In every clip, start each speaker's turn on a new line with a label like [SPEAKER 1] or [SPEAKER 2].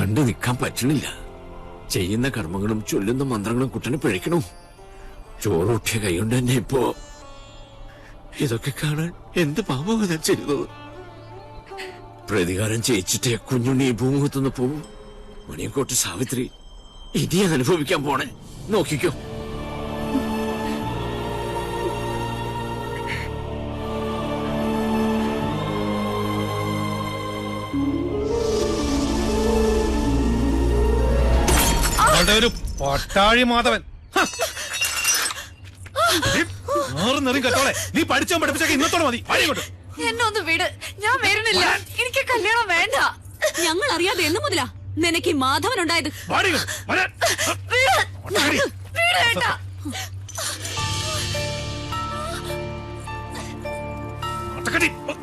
[SPEAKER 1] കണ്ടു നിൽക്കാൻ പറ്റണില്ല. ചെയ്യുന്ന കർമ്മങ്ങളും ചൊല്ലുന്ന മന്ത്രങ്ങളും കുട്ടനെ പിഴയ്ക്കണു. ചോറൂട്ടിയ കൈകൊണ്ട് തന്നെ ഇപ്പോ ഇതൊക്കെ കാണാൻ എന്ത് പാപമാണ് ഞാൻ ചെയ്തത്? പ്രതികാരം ചെയ്യിച്ചിട്ടേ കുഞ്ഞുണ്ണി ഈ ഭൂമുഖത്തുനിന്ന് പോവൂ. മണിയങ്കോട്ട് സാവിത്രി ഇനി അനുഭവിക്കാൻ പോണേ. നോക്കിക്കോ.
[SPEAKER 2] ഒരു പട്ടാഴി മാധവൻ കേട്ടോളെ. നീ പഠിച്ചോ പഠിപ്പിച്ചൊക്കെ ഇന്നത്തോടെ മതി.
[SPEAKER 3] എന്നെ ഒന്ന് വിട്, ഞാൻ വരുന്നില്ല. എനിക്ക് കല്യാണം വേണ്ട.
[SPEAKER 4] ഞങ്ങൾ അറിയാതെ എന്ന് മുതലാ നിനക്ക് ഈ മാധവൻ ഉണ്ടായത്?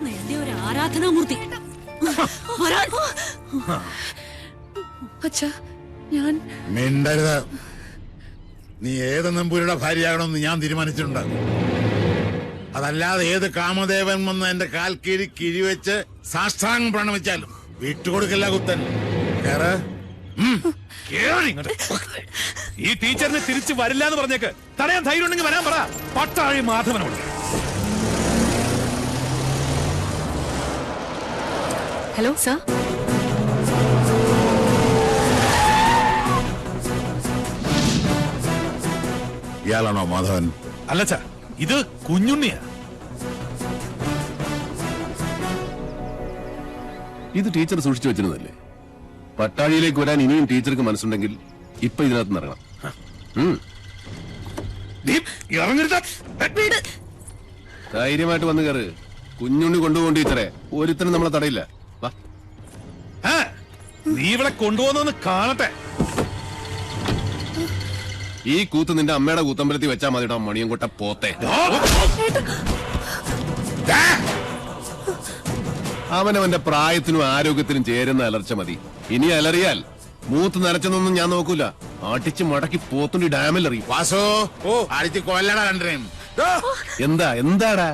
[SPEAKER 4] നിന്റെ ഒരു ആരാധനാമൂർത്തി.
[SPEAKER 3] അച്ഛാ, ഞാൻ
[SPEAKER 5] മിണ്ടരുത്. നീ ഏത് നമ്പൂരിയുടെ ഭാര്യയാകണമെന്ന് ഞാൻ തീരുമാനിച്ചിട്ടുണ്ട്. അതല്ലാതെ ഏത് കാമദേവൻ വന്ന് എന്റെ കാൽ കീഴി കിഴിവെച്ച് സാഷ്ടാംഗം പ്രണമിച്ചാലും വിട്ടുകൊടുക്കില്ല കുത്തൻ.
[SPEAKER 2] ഈ ടീച്ചറിനെ തിരിച്ചു വരില്ല എന്ന് പറഞ്ഞേക്ക്. തടയാൻ ധൈര്യം ഉണ്ടെങ്കിൽ വരാൻ പറ പട്ടാഴി മാധവനോട്.
[SPEAKER 3] Hello sir.
[SPEAKER 5] ഇയാളാണോ മാധവൻ?
[SPEAKER 2] അല്ലച്ചാ, ഇത് കുഞ്ഞുണ്ണിയാ.
[SPEAKER 6] ഇത് ടീച്ചർ സൂക്ഷിച്ചു വെച്ചിരുന്നല്ലേ? പട്ടാഴിയിലേക്ക് വരാൻ ഇനിയും ടീച്ചർക്ക് മനസ്സുണ്ടെങ്കിൽ ഇപ്പൊ ഇതിനകത്ത് ഇറങ്ങണം. ധൈര്യമായിട്ട് വന്ന് കയറ്. കുഞ്ഞുണ്ണി കൊണ്ടുപോകും ടീച്ചറെ. ഒരുത്തനും നമ്മളെ തടയില്ല.
[SPEAKER 2] നീ ഇവിടെ കൊണ്ടുപോകുന്നൊന്ന് കാണട്ടെ.
[SPEAKER 6] ഈ കൂത്ത് നിന്റെ അമ്മയുടെ കൂത്തമ്പലത്തിൽ വെച്ചാൽ മതിട്ടോ മണിയൻകൊട്ട പോത്തെ. അവനവന്റെ പ്രായത്തിനും ആരോഗ്യത്തിനും ചേരുന്ന അലർച്ച മതി. ഇനി അലറിയാൽ മൂത്ത് നരച്ചെന്നൊന്നും ഞാൻ നോക്കൂല. അടിച്ച് മടക്കി പോത്തുണ്ടി ഡാമിൽ എറിയും.
[SPEAKER 5] വാസോ, അടിച്ച് കൊല്ലടാ രണ്ടരയും.
[SPEAKER 6] എന്താടാ?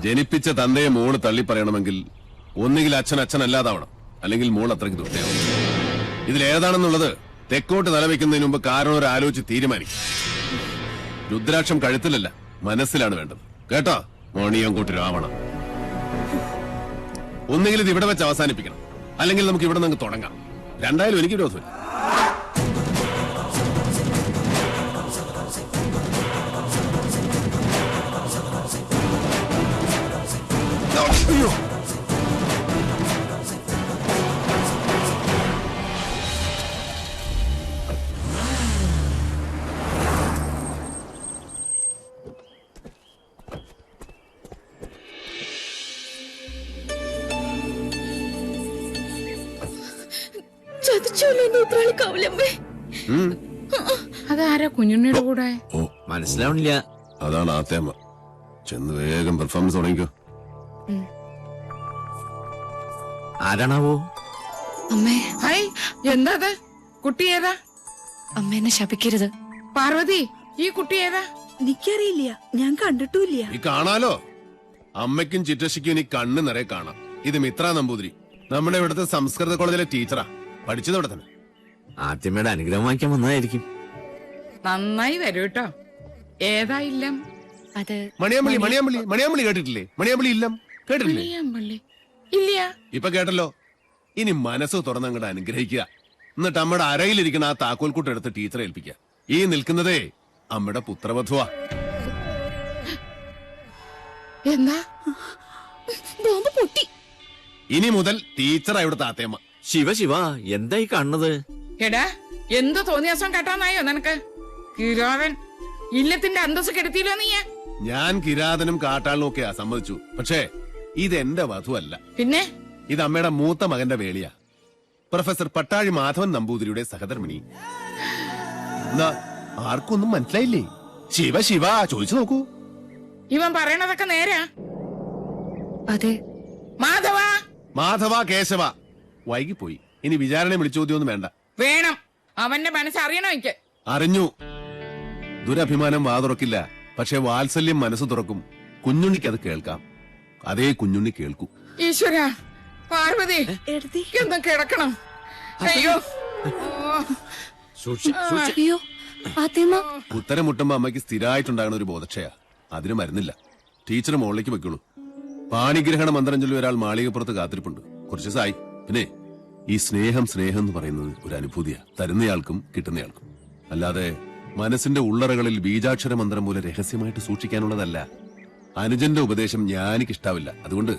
[SPEAKER 6] ജനിപ്പിച്ച തന്തയെ മോള് തള്ളി പറയണമെങ്കിൽ ഒന്നുകിൽ അച്ഛൻ അച്ഛനല്ലാതാവണം, അല്ലെങ്കിൽ മോൾ അത്രയ്ക്ക് ദുഷ്ടയാവും. ഇതിലേതാണെന്നുള്ളത് തെക്കോട്ട് തലവെക്കുന്നതിന് മുമ്പ് കാരണം ഒരു ആലോചിച്ച് തീരുമാനിക്കും. രുദ്രാക്ഷം കഴുത്തിലല്ല, മനസ്സിലാണ് വേണ്ടത്. കേട്ടോ മോണിയങ്കോട്ട് രാവണം. ഒന്നുകിൽ ഇത് ഇവിടെ വെച്ച് അവസാനിപ്പിക്കണം, അല്ലെങ്കിൽ നമുക്ക് ഇവിടെ നിന്ന് തുടങ്ങാം. രണ്ടായാലും എനിക്ക് വിരോധമില്ല.
[SPEAKER 3] അതാരാ കുഞ്ഞുണ്ണിയുടെ കൂടെ?
[SPEAKER 1] മനസ്സിലാവണില്ല.
[SPEAKER 6] അതാണ് ആത്തേമ്മ. ചെന്ന് വേഗം പെർഫോമൻസ് തുടങ്ങിക്കോ.
[SPEAKER 1] ആരാണാവോ?
[SPEAKER 3] അമ്മേ.
[SPEAKER 7] ഹായ്, എന്താ അത്? കുട്ടി ഏതാ?
[SPEAKER 3] അമ്മ എന്നെ ശപിക്കരുത്.
[SPEAKER 7] പാർവതി, ഈ കുട്ടി ഏതാ?
[SPEAKER 4] എനിക്കറിയില്ല, ഞാൻ കണ്ടിട്ടുമില്ല.
[SPEAKER 6] ഈ കാണാലോ, അമ്മയ്ക്കും ചിറ്റശിക്കും ഇനി കണ്ണ് നിറയെ കാണാം. ഇത് മിത്ര നമ്പൂതിരി, നമ്മുടെ ഇവിടുത്തെ സംസ്കൃത കോളേജിലെ ടീച്ചറാ. പഠിച്ചത് ഇവിടെ തന്നെ.
[SPEAKER 1] ആദ്യമേടെ അനുഗ്രഹം വാങ്ങിക്കാൻ വന്നതായിരിക്കും.
[SPEAKER 7] നന്നായി വരൂ കേട്ടോ. ഏതാ ഇല്ലം?
[SPEAKER 3] അത്
[SPEAKER 6] മണിയാമ്പള്ളി. മണിയാമ്പള്ളി മണിയാമ്പള്ളി കേട്ടിട്ടില്ലേ? മണിയാമ്പള്ളി ഇല്ലം കേട്ടിട്ടില്ലേ?
[SPEAKER 7] മണിയാമ്പള്ളി ഇല്ല.
[SPEAKER 6] ഇപ്പൊ കേട്ടല്ലോ. ഇനി മനസ്സ് തുറന്നങ്ങോട്ട് അനുഗ്രഹിക്കുക. എന്നിട്ട് അമ്മയുടെ അരയിലിരിക്കുന്ന ആ താക്കോൽക്കൂട്ട് എടുത്ത് ടീച്ചറെ ഏൽപ്പിക്കുക. ഈ നിൽക്കുന്നതേ അമ്മയുടെ പുത്രവധുവാ.
[SPEAKER 7] എന്താ?
[SPEAKER 4] ബോംബ് പൊട്ടി.
[SPEAKER 6] ഇനി മുതൽ ടീച്ചറാ ഇവിടുത്തെ ആത്തേമ്മ.
[SPEAKER 1] ശിവ ശിവ, എന്തായി കാണുന്നത്?
[SPEAKER 7] എടാ, എന്ത് തോന്നിയാസം കേട്ടാന്നായോ നിനക്ക്? കിരാവൻ ഇല്ലത്തിന്റെ അന്തസ് കെടുത്തിയില്ലോ നീ.
[SPEAKER 6] ഞാൻ കിരാതനും കാട്ടാളിനും ഒക്കെയാ സമ്മതിച്ചു. പക്ഷേ ഇത് എന്റെ വധുവല്ല.
[SPEAKER 7] പിന്നെ
[SPEAKER 6] ഇത് അമ്മയുടെ മൂത്ത മകന്റെ വേളിയാ. പ്രൊഫസർ പട്ടാഴി മാധവൻ നമ്പൂതിരിയുടെ സഹധർമ്മിണി. എന്നാ ആർക്കൊന്നും മനസ്സിലായില്ലേ? ശിവ ശിവ ചോദിച്ചു നോക്കൂ.
[SPEAKER 7] ഇവൻ പറയണതൊക്കെ നേരാ?
[SPEAKER 3] അതെ.
[SPEAKER 7] മാധവ,
[SPEAKER 6] മാധവ കേശവ. വൈകിപ്പോയി. ഇനി വിചാരണ വിളിച്ചോദ്യമൊന്നും വേണ്ട.
[SPEAKER 7] വേണം. അവന്റെ മനസ്സറിയണോ എനിക്ക്?
[SPEAKER 6] അറിഞ്ഞു. ദുരഭിമാനം വാതുറക്കില്ല, പക്ഷെ വാത്സല്യം മനസ്സ് തുറക്കും. കുഞ്ഞുണ്ണിക്ക് അത് കേൾക്കാം. അതേ കുഞ്ഞുണ്ണി കേൾക്കൂ.
[SPEAKER 7] ഈശ്വര, പാർവതി ഒന്ന് കിടക്കണം. അയ്യോ,
[SPEAKER 4] അയ്യോ ഫാത്തിമ.
[SPEAKER 6] ഉത്തരം മുട്ടുമ്പോ അമ്മയ്ക്ക് സ്ഥിരമായിട്ടുണ്ടാകുന്ന ഒരു ബോധക്ഷയാ. അതിന് മരുന്നില്ല. ടീച്ചർ മുകളിലേക്ക് വെക്കുള്ളൂ. പാണിഗ്രഹണ മന്ത്രം ചൊല്ലി ഒരാൾ മാളികപ്പുറത്ത് കാത്തിരിപ്പുണ്ട്. കുറച്ച് ദിവസമായി. പിന്നെ ഈ സ്നേഹം എന്ന് പറയുന്നത് ഒരു അനുഭൂതിയാ, തരുന്നയാൾക്കും കിട്ടുന്നയാൾക്കും. അല്ലാതെ മനസ്സിന്റെ ഉള്ളറകളിൽ ബീജാക്ഷര മന്ത്രം പോലെ രഹസ്യമായിട്ട് സൂക്ഷിക്കാനുള്ളതല്ല. അനുജന്റെ ഉപദേശം ഞാനിക്കിഷ്ടാവില്ല. അതുകൊണ്ട്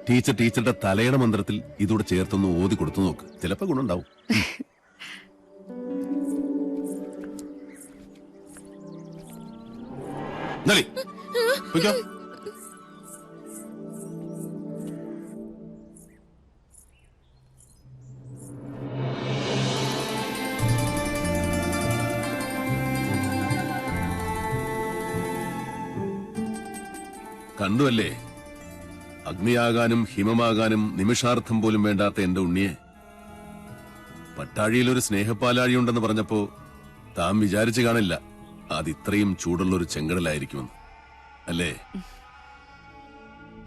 [SPEAKER 6] ടീച്ചറുടെ തലയുടെ മന്ത്രത്തിൽ ഇതൂടെ ചേർത്തൊന്ന് ഓതി കൊടുത്തു നോക്ക്. ചിലപ്പോ ഗുണമുണ്ടാവും. കണ്ടുവല്ലേ, അഗ്നിയാകാനും ഹിമമാകാനും നിമിഷാർത്ഥം പോലും വേണ്ടാത്ത എന്റെ ഉണ്ണിയെ. പട്ടാഴിയിൽ ഒരു സ്നേഹപ്പാലാഴിയുണ്ടെന്ന് പറഞ്ഞപ്പോ താൻ വിചാരിച്ചു കാണില്ല അതിത്രയും ചൂടുള്ളൊരു ചെങ്കടലായിരിക്കുമെന്ന്. അല്ലേ?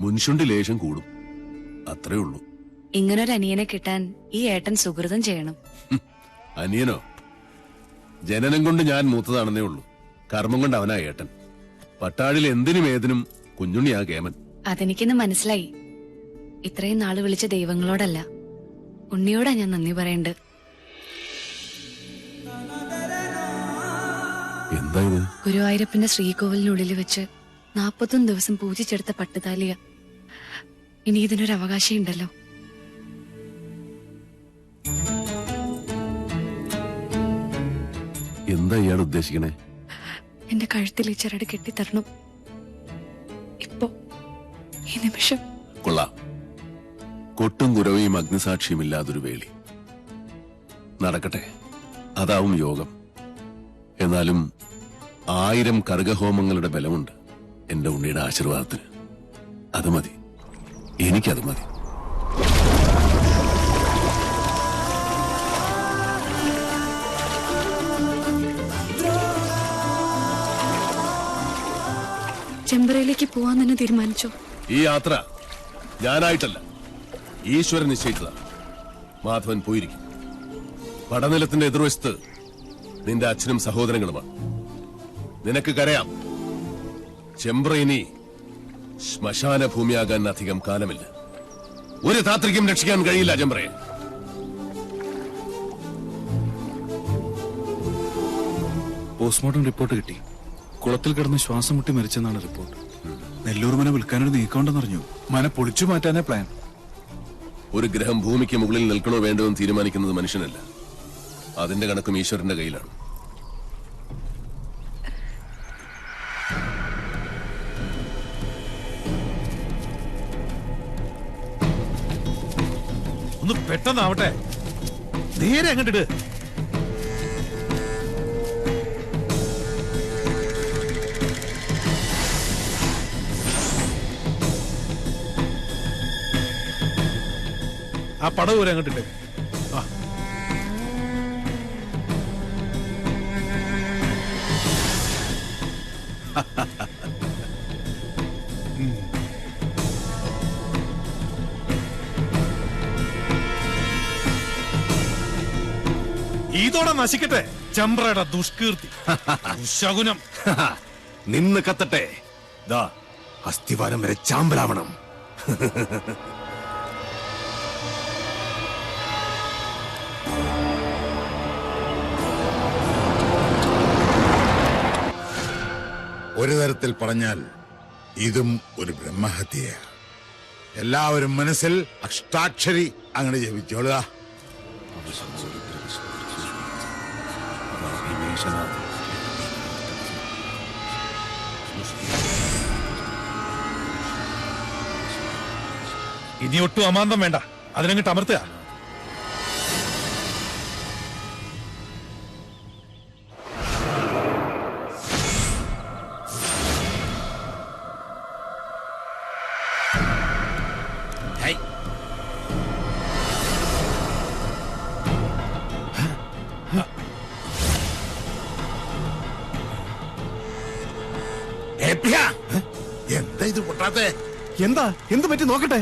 [SPEAKER 6] മുൻഷുണ്ടി ലേശം കൂടും, അത്രേ ഉള്ളൂ.
[SPEAKER 8] ഇങ്ങനൊരു അനിയനെ കിട്ടാൻ ഈ ഏട്ടൻ സുഹൃതം ചെയ്യണം.
[SPEAKER 6] അനിയനോ? ജനനം കൊണ്ട് ഞാൻ മൂത്തതാണെന്നേ ഉള്ളൂ. കർമ്മം കൊണ്ട് അവനാ ഏട്ടൻ. പട്ടാഴിൽ എന്തിനും ഏതിനും കുഞ്ഞുണ്ണിയാ കേമൻ.
[SPEAKER 8] അതെനിക്കിന്ന് മനസ്സിലായി. ഇത്രയും നാള് വിളിച്ച ദൈവങ്ങളോടല്ല, ഉണ്ണിയോടാ ഞാൻ നന്ദി പറയണ്ട്.
[SPEAKER 6] എന്താ ഇത്?
[SPEAKER 8] ഗുരുവായൂരപ്പന്റെ ശ്രീകോവിലിനുള്ളിൽ വെച്ച് 41 ദിവസം പൂജിച്ചെടുത്ത പട്ടുതാലിയ. ഇനി ഇതിനൊരു അവകാശം ഉണ്ടല്ലോ.
[SPEAKER 6] എന്താ ഇയാൾ ഉദ്ദേശിക്കണേ?
[SPEAKER 8] എന്റെ കഴുത്തിൽ ഈ ചരട് കെട്ടിത്തരണം. ഇപ്പോ ഈ നിമിഷം.
[SPEAKER 6] കൊള്ളാം. കൊട്ടും കുരവയും അഗ്നിസാക്ഷിയുമില്ലാതൊരു വേളി. നടക്കട്ടെ, അതാവും യോഗം. എന്നാലും 1000 കർഗഹോമങ്ങളുടെ ബലമുണ്ട് എന്റെ ഉണ്ണിയുടെ ആശീർവാദത്തിന്. അത് മതി, എനിക്കത് മതി.
[SPEAKER 8] ചെമ്പറയിലേക്ക് പോവാൻ തന്നെ തീരുമാനിച്ചോ?
[SPEAKER 6] ഈ യാത്ര ഞാനായിട്ടല്ല, ഈശ്വരൻ നിശ്ചയിച്ചതാണ്. മാധവൻ പോയിരിക്കും. പടനിലത്തിന്റെ എതിർവശത്ത് നിന്റെ അച്ഛനും സഹോദരങ്ങളുമാണ്. നിനക്ക് കരയാം. ചെമ്പ്ര ഇനി ശ്മശാന ഭൂമിയാകാൻ അധികം കാലമില്ല. ഒരു താത്രിക്കും രക്ഷിക്കാൻ കഴിയില്ല ചെമ്പ്രയെ.
[SPEAKER 2] പോസ്റ്റ്മോർട്ടം റിപ്പോർട്ട് കിട്ടി. കുളത്തിൽ കിടന്ന് ശ്വാസം മുട്ടി മരിച്ചെന്നാണ് റിപ്പോർട്ട്. നെല്ലൂർ മന വിൽക്കാനൊരു നീക്കമുണ്ടെന്നറിഞ്ഞു. മന പൊളിച്ചു മാറ്റാനേ പ്ലാൻ.
[SPEAKER 6] ഒരു ഗ്രഹം ഭൂമിക്ക് മുകളിൽ നിൽക്കണോ വേണ്ടോ എന്ന് തീരുമാനിക്കുന്നത് മനുഷ്യനല്ല. അതിന്റെ കണക്കും ഈശ്വരന്റെ കയ്യിലാണ്.
[SPEAKER 2] ഒന്ന് പെട്ടെന്നാവട്ടെ. നേരെ അങ്ങോട്ടിട്. ആ പടവ് വരെ അങ്ങോട്ടിട്ട്. ആ ഇതോടെ നശിക്കട്ടെ ചെമ്പ്രയുടെ ദുഷ്കീർത്തി, ദുശകുനം.
[SPEAKER 1] നിന്ന് കത്തട്ടെ. ദാ അസ്ഥിവാരം വരെ ചാമ്പലാവണം.
[SPEAKER 5] ഒരു തരത്തിൽ പറഞ്ഞാൽ ഇതും ഒരു ബ്രഹ്മഹത്യയാ. എല്ലാവരും മനസ്സിൽ അഷ്ടാക്ഷരി അങ്ങനെ ജപിച്ചോളുക.
[SPEAKER 2] ഇനി ഒട്ടും അമാന്തം വേണ്ട. അതിനങ്ങിട്ട് അമർത്തുക.
[SPEAKER 5] പ്രാത്തേ
[SPEAKER 2] എന്താ എന്ത് പറ്റി നോക്കട്ടെ.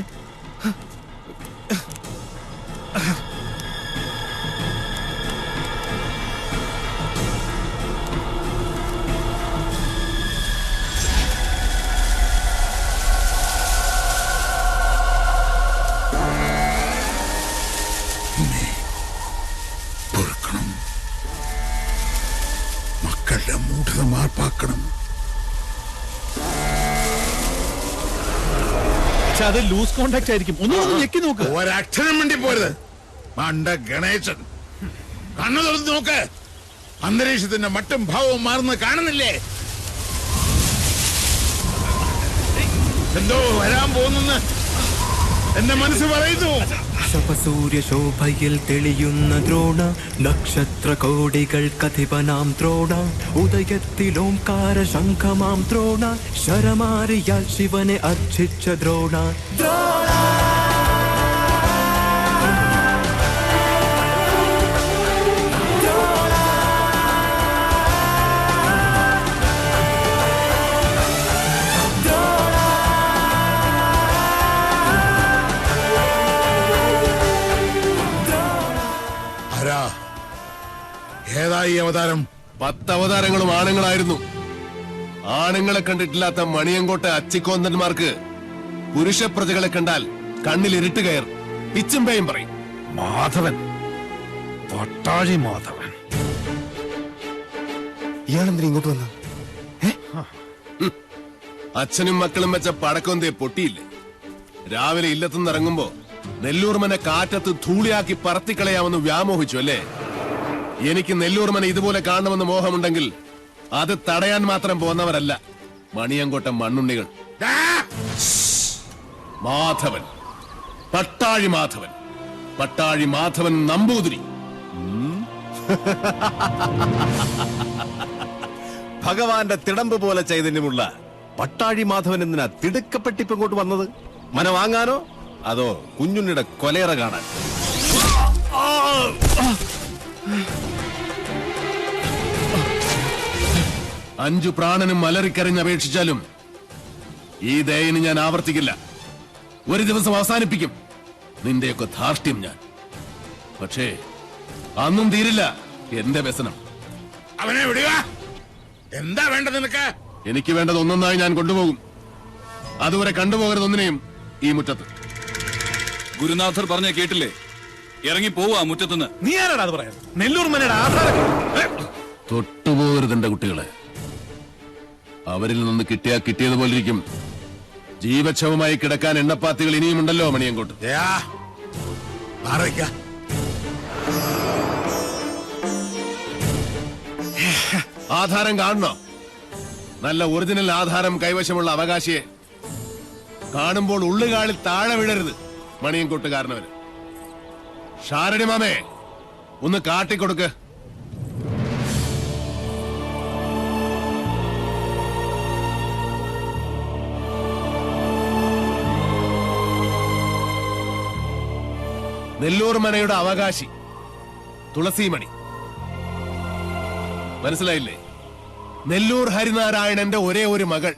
[SPEAKER 5] പൊറുക്കണം, മക്കളുടെ മൂഢത മാർപ്പാക്കണം.
[SPEAKER 2] അത് ലൂസ് കോണ്ടാക്ട് ആയിരിക്കും. ഒന്നും ഞെക്കി നോക്ക്.
[SPEAKER 5] ഒരക്ഷരം വേണ്ടി പോരുത്. മണ്ട ഗണേശൻ, കണ്ണു തുറന്ന് നോക്ക്. അന്തരീക്ഷത്തിന്റെ മട്ടും ഭാവവും മാറുന്ന കാണുന്നില്ലേ? എന്തോ വരാൻ പോകുന്നെന്ന് എന്റെ മനസ്സ് പറയുന്നു.
[SPEAKER 9] ശപസൂര്യ ശോഭയിൽ തെളിയുന്ന ദ്രോണ, നക്ഷത്ര കോടികൾ കഥിപനാം ദ്രോണ, ഉദയത്തിലോംകാര ശംഖമാം ദ്രോണ, ശരമാരിയാൽ ശിവനെ അർച്ചിച്ച ദ്രോണ.
[SPEAKER 5] ഏതായി അവതാരം?
[SPEAKER 6] 10 അവതാരങ്ങളും ആണുങ്ങളായിരുന്നു. ആണുങ്ങളെ കണ്ടിട്ടില്ലാത്ത മണിയങ്കോട്ടെ അച്ചിക്കോന്തന്മാർക്ക് പുരുഷ പ്രജകളെ കണ്ടാൽ കണ്ണിൽ ഇരുട്ട് കയർ പിച്ചും പേയും പറയും.
[SPEAKER 2] മാധവൻ, പട്ടാഴി മാധവൻ.
[SPEAKER 9] ഇയാളെന്തിനാ ഇങ്ങോട്ട് വന്ന?
[SPEAKER 6] അച്ഛനും മക്കളും വെച്ച പടക്കൊന്തേ പൊട്ടിയില്ലേ? രാവിലെ ഇല്ലത്തുനിന്ന് ഇറങ്ങുമ്പോ നെല്ലൂർമനെ കാറ്റത്ത് ധൂളിയാക്കി പറത്തിക്കളയാമെന്ന് വ്യാമോഹിച്ചു അല്ലേ? എനിക്ക് നെല്ലൂർമനെ ഇതുപോലെ കാണണമെന്ന് മോഹമുണ്ടെങ്കിൽ അത് തടയാൻ മാത്രം പോന്നവരല്ല മണിയങ്കോട്ട മണ്ണുണ്ണികൾ. മാധവൻ, പട്ടാഴി മാധവൻ, പട്ടാഴി മാധവൻ നമ്പൂതിരി.
[SPEAKER 10] ഭഗവാന്റെ തിടമ്പ് പോലെ ചൈതന്യമുള്ള പട്ടാഴി മാധവൻ എന്തിനാ തിടുക്കപ്പെട്ടിപ്പ് ഇങ്ങോട്ട് വന്നത്? മന വാങ്ങാനോ അതോ കുഞ്ഞുണ്ണിയുടെ കൊലേറ കാണാൻ?
[SPEAKER 6] 5 പ്രാണനും അലറിക്കരഞ്ഞപേക്ഷിച്ചാലും ഈ ദയന് ഞാൻ ആവർത്തിക്കില്ല. ഒരു ദിവസം അവസാനിപ്പിക്കും നിന്റെയൊക്കെ ധാർഷ്ട്യം ഞാൻ. പക്ഷേ അന്നും തീരില്ല എന്റെ വ്യസനം.
[SPEAKER 5] അവനെ വിടുക. എന്താ വേണ്ടത് നിനക്ക്?
[SPEAKER 6] എനിക്ക് വേണ്ടത് ഒന്നൊന്നായി ഞാൻ കൊണ്ടുപോകും. അതുവരെ കണ്ടുപോകരുതൊന്നിനെയും ഈ മുറ്റത്ത്.
[SPEAKER 2] ഗുരുനാഥർ പറഞ്ഞ കേട്ടില്ലേ? ഇറങ്ങി പോവാ മുറ്റത്തുനിന്ന്.
[SPEAKER 10] നീ ആരാടാ അത് പറയാൻ? നെല്ലൂർമനയുടെ ആധാരം
[SPEAKER 6] തൊട്ടുപോകരുത് എന്റെ കുട്ടികളെ. അവരിൽ നിന്ന് കിട്ടിയാ കിട്ടിയതുപോലെ ഇരിക്കും. ജീവച്ഛവമായി കിടക്കാൻ എണ്ണപ്പാത്തികൾ ഇനിയുമുണ്ടല്ലോ മണിയങ്കോട്ട്. ആധാരം കാണണോ? നല്ല ഒറിജിനൽ ആധാരം കൈവശമുള്ള അവകാശിയെ കാണുമ്പോൾ ഉള്ളുകാളിൽ താഴെ വീഴരുത് മണിയങ്കോട്ടുകാരനവര്. ഷാരടി മാമേ, ഒന്ന് കാട്ടിക്കൊടുക്ക്. നെല്ലൂർ മനയുടെ അവകാശി തുളസിമണി. മനസ്സിലായില്ലേ? നെല്ലൂർ ഹരിനാരായണന്റെ ഒരേ ഒരു മകൾ.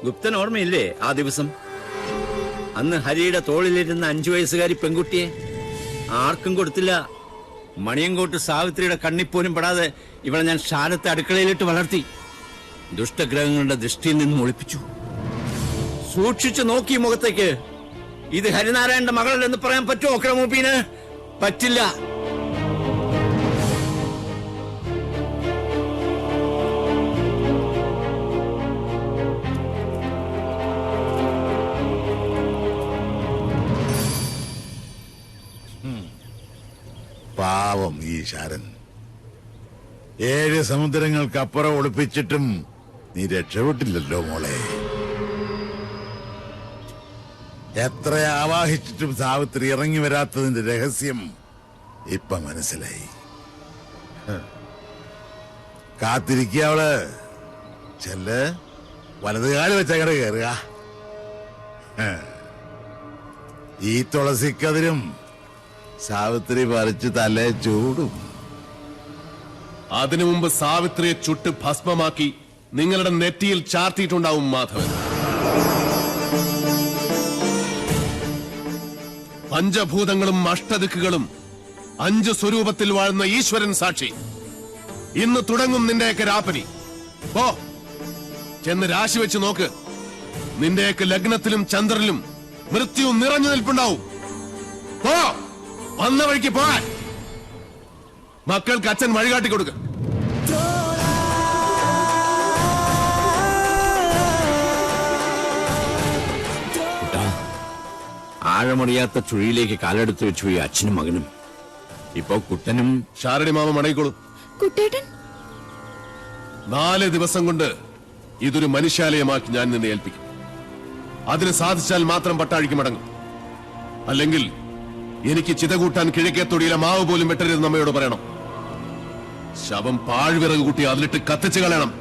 [SPEAKER 1] ഗുപ്തൻ ഓർമ്മയില്ലേ ആ ദിവസം? അന്ന് ഹരിയുടെ തോളിലിരുന്ന 5 വയസ്സുകാരി പെൺകുട്ടിയെ ആർക്കും കൊടുത്തില്ല. മണിയങ്കോട്ട് സാവിത്രിയുടെ കണ്ണിപ്പോലും പെടാതെ ഇവളെ ഞാൻ ശാലത്തെ അടുക്കളയിലിട്ട് വളർത്തി. ദുഷ്ടഗ്രഹങ്ങളുടെ ദൃഷ്ടിയിൽ നിന്നും ഒളിപ്പിച്ചു. സൂക്ഷിച്ചു നോക്കി മുഖത്തേക്ക്. ഇത് ഹരിനാരായണന്റെ മകളല്ലെന്ന് പറയാൻ പറ്റുമോ ക്രമൂപ്പീന്? പറ്റില്ല.
[SPEAKER 5] പാവം ഈ ശാരൻ. 7 സമുദ്രങ്ങൾക്കപ്പുറം ഒളിപ്പിച്ചിട്ടും നീ രക്ഷപ്പെട്ടില്ലല്ലോ മോളെ. എത്ര ആവാഹിച്ചിട്ടും സാവിത്രി ഇറങ്ങി വരാത്തതിന്റെ രഹസ്യം ഇപ്പൊ മനസ്സിലായി. കാത്തിരിക്കുക അവള്. ചെല്ല്, വലതുകാല് വെച്ചങ്ങടെ കയറുക. ഈ തുളസിക്കതിരും സാവിത്രി പറിച്ച് തലേ ചൂടും.
[SPEAKER 6] അതിനു മുമ്പ് സാവിത്രിയെ ചുട്ട് ഭസ്മമാക്കി നിങ്ങളുടെ നെറ്റിയിൽ ചാർത്തിയിട്ടുണ്ടാവും മാധവൻ. പഞ്ചഭൂതങ്ങളും അഷ്ടദിക്കുകളും 5 സ്വരൂപത്തിൽ വാഴുന്ന ഈശ്വരൻ സാക്ഷി. ഇന്ന് തുടങ്ങും നിന്റെയൊക്കെ രാപ്പനി. പോ ചെന്ന് രാശി വെച്ച് നോക്ക്. നിന്റെയൊക്കെ ലഗ്നത്തിലും ചന്ദ്രനിലും മൃത്യു നിറഞ്ഞു നിൽപ്പുണ്ടാവും. പോ, വന്ന വഴിക്ക് പോകാൻ. മക്കൾക്ക് അച്ഛൻ വഴികാട്ടി കൊടുക്ക.
[SPEAKER 1] ആഴമറിയാത്ത ചുഴിയിലേക്ക് കാലെടുത്ത് വെച്ചു ഈ അച്ഛനും മകനും. ഇപ്പോ കുട്ടനും
[SPEAKER 6] ഷാരടി മാമ മടങ്ങിക്കോളൂ.
[SPEAKER 8] കുട്ടേട്ടൻ
[SPEAKER 6] 4 ദിവസം കൊണ്ട് ഇതൊരു മനുഷ്യാലയമാക്കി ഞാൻ നിന്നെ ഏൽപ്പിക്കും. അതിന് സാധിച്ചാൽ മാത്രം പട്ടാഴിക്ക് മടങ്ങും. അല്ലെങ്കിൽ എനിക്ക് ചിത കൂട്ടാൻ കിഴക്കേ തൊടിയിലെ മാവ് പോലും വെട്ടരുതെന്ന് അമ്മയോട് പറയണം. ശവം പാഴ്വിറക് കൂട്ടി അതിലിട്ട് കത്തിച്ചു കളയണം.